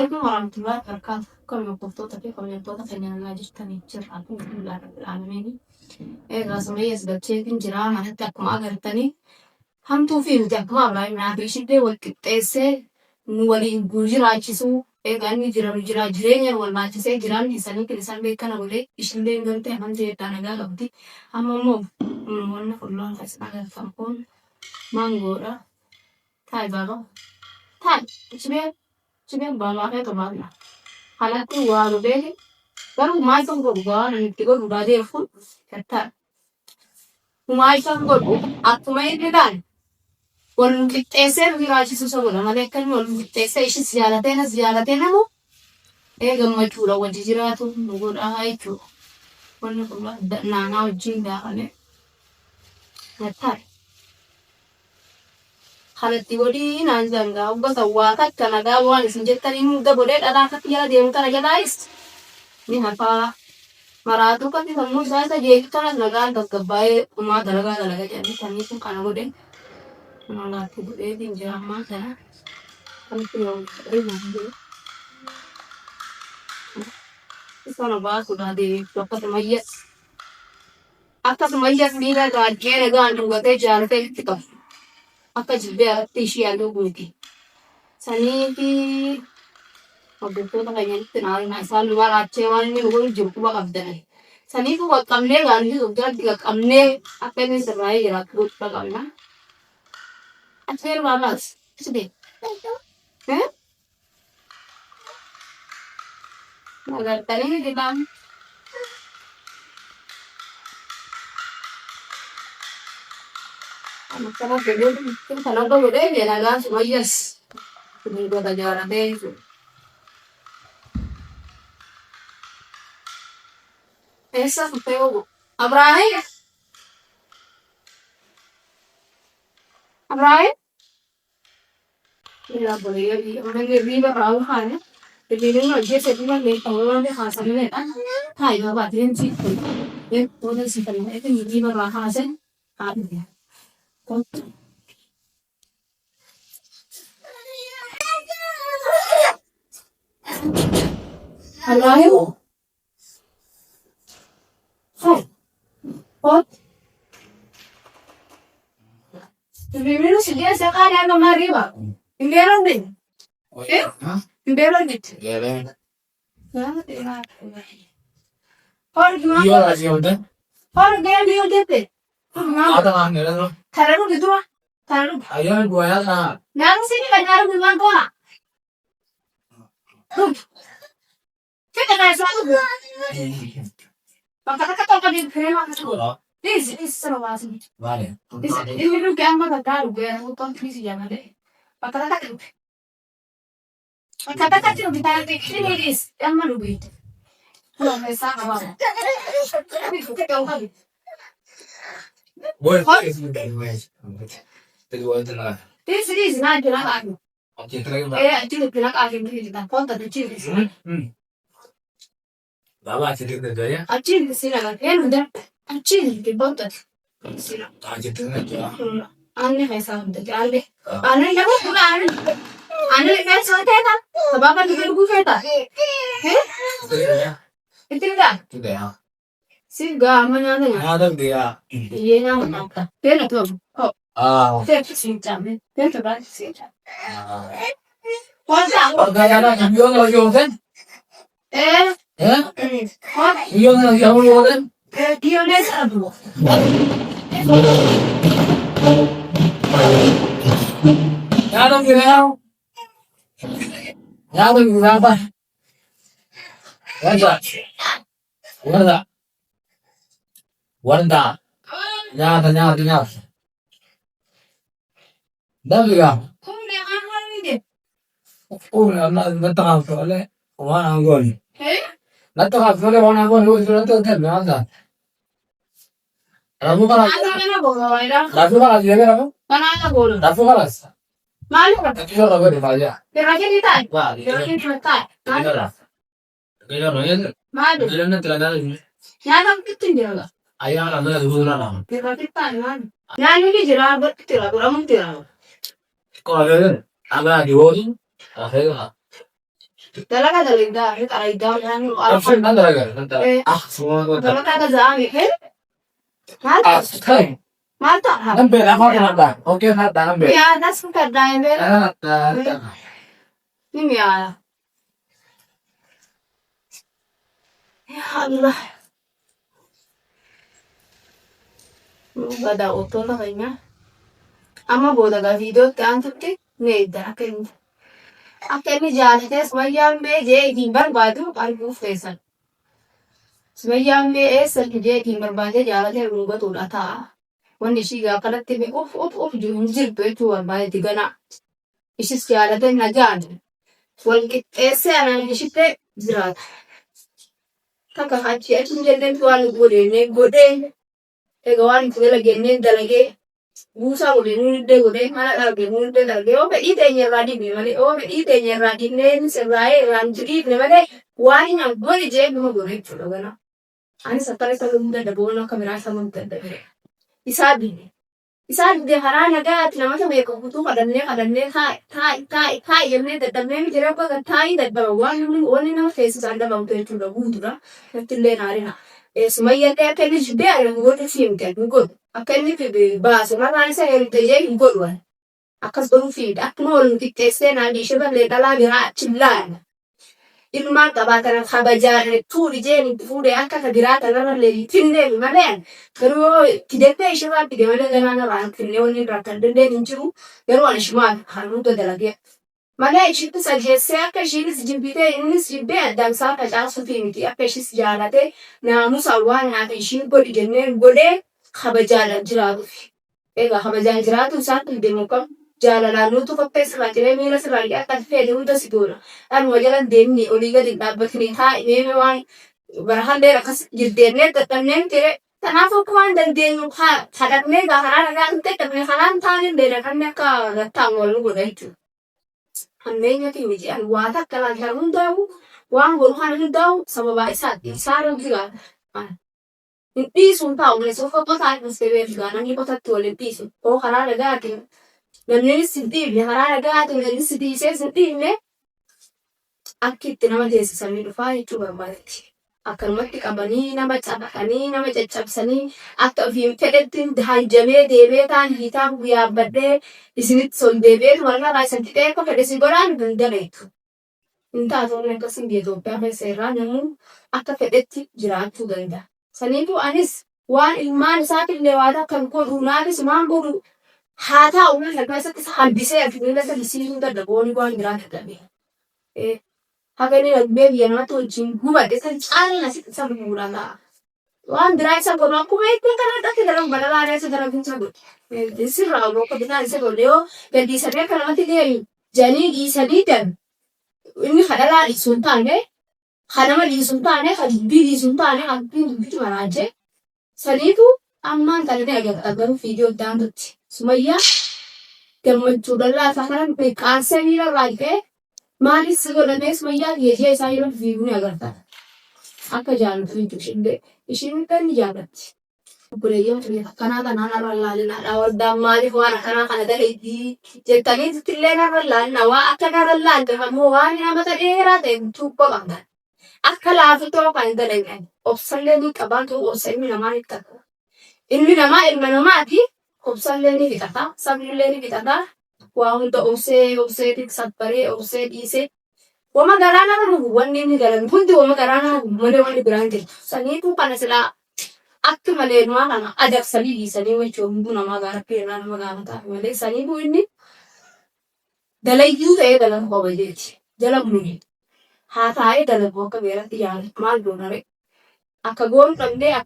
warahmatullahi wabarakatuh. Kami hordoftoota fi kabajamtoota keenyaa jirtanii jira. Alhamdulillah rabbil aalamiin. Egaa sumayyees galcheetiin jira. Manatti akkuma agartanii hamtuu fi nuti akkuma Abiraayim fi ishillee wal qixxeessee nu waliin jiraachisuu. Egaa inni jira jireenya wal maachisee jiraanni isaanii kilisaan beekana godhee ishillee galtee amantii hedduu nagaa qabdi. Amma immoo wanna fuulduraan as agartan kun maangoodha. Taayi baaba. Taayi. Cibeen baabaa fi qabaadha. Halatti waa dhufee garuu maal kan godhu waan itti godhu baadee kun kattaa. Maal kan godhu akkuma inni dhaan wal qixxeessee jiraachisu isa godha malee akka inni wal qixxeessee ishis jaalatee namu gammachuudha wajji jiraatu nu godhaa jechuudha. Wanni kun naannaa wajjin gaafame kattaa. Halatti waliin aan zangaa ubbata waa takka nagaa waan isin jettanii hunda godhee dhadhaa akkatti jala deemu kana jalaayis ni hafaa maraatu kan sammuu isaa isa jechuudha nagaan tasgabbaa'ee dhumaa dalagaa dalagaa jedhanii sanii kun kana godhe laatti godhee jira ammaa kana kamitti yoo ta'e isaan baasuudhaa deebiiftu akkasumayyas miidha gaajjee nagaan dhugatee jaalatee itti qabu. Akka jilbee alatti ishee halluu guuti. Sanii fi hordoftoota keenyatti naannoo isaan nu maraachee waan inni nu godhu jiru quba qabdan. Sanii fi qaqqabnee gaanii dugdaatti qaqqabnee akka inni sirraa'ee jiraatu gochuudha qabna. Asheer baabaas sidee. Agartanii jedhamu. Kana gedung kana do gede ya naga sumayas. Ini gua tajaran deh. Esa supeo. Abraham. Ila boleh ya di orang yang riba rawu kan. Jadi ini aja setiap hari orang yang khas ini kan. Thai bawa dia sih. Ya, orang sih kan itu riba rawu khas kan. Halo. Pot. Primero si dia sacar algo más arriba. ¿Vieron bien? ¿Eh? ¿Vieron bien? Por cuma. Iya lah sih udah. Por gaya dia udah deh. Ada kan ada tuh. Taruh gitu mah. Taruh. Ayo gua ya lah. Nang sini kan taruh di mana? Kita naik suatu. Pakar kata apa di kereta itu? Ini seru banget. Vale. Ini lu kan mah taruh gue, aku kan krisis jangan deh. Pakar kata. Pakar kata itu kita ini is, yang mana lu itu? Lu nggak sama apa? Ini kita kau kali. Boleh. This is not gonna happen. Itu bilang akhir ini kita kontak di sini. Bawa cerita dia. Acil di sini kan, udah acil di kontak di sini. Acil tu aja. Aneh kaisa udah aneh. Aneh siapa pula aneh. Aneh kayak soalnya kan, sebab kan dulu gue kata. Itu enggak? Tidak ya. Siga mana ada? Ada dia. Iya nama apa? Dia tu. Oh. Dia sih jamin. Dia tu kan sih jamin. Kau gaya nak jual lagi orang? Jual lagi orang? Dia ni apa? Yang kira? Yang kira apa? Wanda. Nyata. Dah juga. Oh, nak tengah soalnya, orang anggun. Nak tengah soalnya orang anggun, lu sudah tu kan, mana? Rafu kalas. Rafu kalas dia berapa? Rafu kalas. Malu kan? Itu orang berapa aja? Berapa ni tak? Wah, berapa tak? Kerja orang. Malu. Kerja nak terlalu ni. Yang kita dia lah. Ayah orang tu dulu lah. Berapa tak? Yang ni jelah berkira, berapa kira? Kalau ada, agak diworin, agak Dalaga dalagda, rit alagda yan. Afin na dalaga. Semua kota. Dalaga ka zami, Sekarang. Mata ha. Nambe, apa kenapa? Oke, nata nambe. Ya, das ka dayan be. Nata. Ni ya. Ya Allah. Bada oto na kanya. Ama boda ga video kan tutte ne da ken. Akeni jaalate sumayyaan bee jee ittiin barbaadu arguuf feesan. Sumayyaan bee eessa jee ittiin barbaadee jaalatee dhungatuudha ta'a. Wanni ishii gaafa kanatti of jiru hin jirtu jechuu barbaadetti gana. Ishis jaalatee nagaan wal qixxeessee anaan ishittee jiraata. Takka achi hin jalleetti waan godhee egaa waan itti dalagee dalagee buusaa godhee mana dhalgee yoo fedhii teenya irraa dibne malee yoo fedhii teenya irraa dibnee sirraa'ee irraan dibne malee waan hin godhe jee bima godhe jechuudha gana. Anis akkana isa godhuu dadhaboo akka biraa isa godhuu dadhabee. Isaa dibdee karaa nagaatti namoota beeku guutuu kadhannee taa'i jennee dadhabnee miti rakkoo kan taa'ii dadhaba waan nama keessisaan dhabamtu jechuudha guutuudha. Natti illee naarina. Sumayyallee akka inni jibbee adeemu godhu fiimte hin godhu. Akka inni baasu marraan isa heerumte jee hin godhu. Akkas godhuu fiidha. Akkuma wal qixxeessee naadii shirrallee dhalaa biraa achi laala. Ilmaan qabaatan kabajaan tuuri jeen itti fuudhee akka biraa kanarrallee finneemi malee garuu yoo itti deebi'ee ishirraa fide malee ganaan irraa finnee wanni irraa kan dandeenye hin jiru garuu ani shimaan harmuuta dalagee. Malee ishitti sajeessee akka ishiinis jibbitee innis jibbee addaan isaa facaasuu fi miti akka ishis jaalatee naamusaan waan nyaata ishiin godhi jennee godhee kabajaan jiraatuuf. Egaa kabajaan jiraatu isaan deemu kam jaalalaan nutu qopheessirraa jiree miila sirraa illee akka fedhe hunda si goona. Anuma jala deemnee olii gadi dhaabbatanii taa'ee waan barahallee akkas jirdeennee dadhabnee ture. Kanaaf akka waan dandeenyu kadhannee karaa nagaa hin dadhabne karaan taa'anii beekamne akka gattaan wal godha jechuudha. Ammeenyati miti waan akka laalchaa hundaa'u waan godhu kan hundaa'u sababa isaati. Isaarra figaa. Hin dhiisuun taa'u malee sofa qotaa hin sebeef gaa namni qotatti waliin dhiisu. Oo karaa nagaatiin namnis hin dhiibne karaa nagaatiin namnis dhiisee hin dhiibne akka itti nama teessisanii dhufaa jechuu barbaadetti. Akkanumatti qabanii nama cabsanii nama caccabsanii akka ofiin fedhetti hanjamee deebee ta'an hiitaa yaabbadhee isinitti sol deebee walirraa isatti ta'e akka fedhe si godhaan hin daleetu. Hin taatoonni akkasii biyya Itoophiyaa keessa irraa namni akka fedhetti jiraachuu danda'a. Saniitu anis waan ilmaan isaatiillee waan akka godhu naanis maan godhu haa taa'u lafa keessatti isa hambisee afiifila isa lisiisuu dadhaboonni waan biraa dadhabee. Hagani nagbee biyya namatti wajjin gubadhe san caalaa asitti isa bu'uudhaan ta'a. Waan biraa isa godhu akkuma ittiin kana dhaqee dalagu bal'aa isa dalagu isa godhu. Sirraa bakka bitaan isa godhu yoo gaddiisanii akka namatti deemu janii dhiisanii dan inni kadhalaa dhiisuu hin taane kanama dhiisuu hin taane kan dubbii dhiisuu hin taane kan dubbitu maraajee saniitu ammaan kana agarru fiidiyoo daandutti sumayyaa gammachuudhaan laataa kanan qaansee miira raajee maalis si godhamee sumayyaa geejjee isaa yeroo fiiguu ni agartan. Akka jaalatu jechuudha. Ishiin kan ni jaalatti. Obboleeyyan ture akkanaa kanaan arra laalinaadha. Waldaan maaliif waan akkanaa kana daleetii jettanii illee narra laalina. Waa akka narra laalte ammoo waan namata dheeraa ta'e tuubba qabdan. Akka laafitoo kan dalagan. Obsallee ni qabaatu obsa ilmi namaa ni ta'a. Ilmi namaa ilma namaati. Obsallee ni fixata. Sabnillee ni fixata. Waa hunda obsee sabbaree obsee dhiisee. Wama garaa nama dhugu wanni inni dalan hundi wama garaa nama dhugu malee wanni biraan jirtu. Saniitu kana silaa akka malee numaa kana adabsanii dhiisanii wajjin hunduu namaa gaara peerraa nama gaafata malee saniitu inni dalayyuu ta'ee dalan qobajeeti. Jala muni. Haa taa'ee dalagu akka beeratti yaala maal doonare. Akka goonu dhabnee